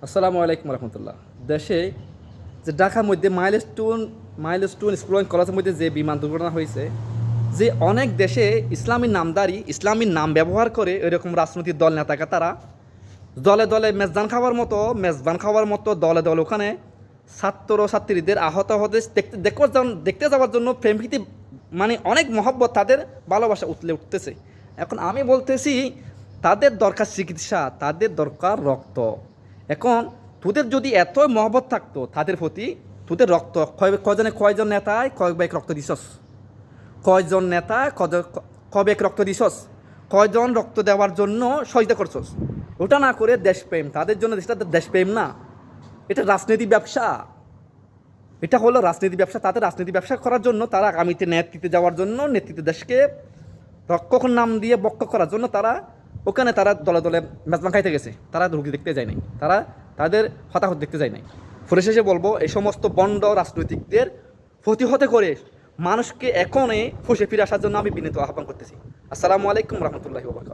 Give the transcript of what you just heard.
আসসালামু আলাইকুম রহমতুল্লাহ। দেশে যে ঢাকার মধ্যে মাইলস্টোন স্কুল অ্যান্ড কলেজের মধ্যে যে বিমান দুর্ঘটনা হয়েছে, যে অনেক দেশে ইসলামীর নাম ব্যবহার করে এরকম রাজনৈতিক দল নেতাকে তারা দলে দলে মেজবান খাওয়ার মতো দলে দলে ওখানে ছাত্র ছাত্রীদের আহত হতে দেখতে যাওয়ার জন্য প্রেমভীতি, মানে অনেক মহব্বত, তাদের ভালোবাসা উতলে উঠতেছে। এখন আমি বলতেছি, তাদের দরকার চিকিৎসা, তাদের দরকার রক্ত। এখন তোদের যদি এত মহব্বত থাকতো তাদের প্রতি, তোদের রক্ত কয়জন নেতায় কয় ব্যাগ রক্ত দিছস? কয়জন নেতা কবেক রক্ত দিছস? কয়জন রক্ত দেওয়ার জন্য সহযোগিতা করছস? ওটা না করে দেশপ্রেম, তাদের জন্য দেশটা দেশপ্রেম না, এটা রাজনীতি ব্যবসা। এটা হলো রাজনীতি ব্যবসা। তাদের রাজনীতি ব্যবসা করার জন্য তারা আগামীতে নেতৃত্বে যাওয়ার জন্য, নেতৃত্বে দেশকে রক্ষক নাম দিয়ে বক্ষ করার জন্য তারা দলে দলে মেজবান খাইতে গেছে। তারা রুগী দেখতে যায় নাই, তাদের হতাহত দেখতে যায় নাই। পরিশেষে বলবো, এই সমস্ত বন্ড রাজনৈতিকদের প্রতিহত করে মানুষকে এখনই ফুসে ফিরে আসার জন্য আমি বিনীত আহ্বান করতেছি। আসসালামু আলাইকুম রহমতুল্লাহি ওয়া বারাকাতুহু।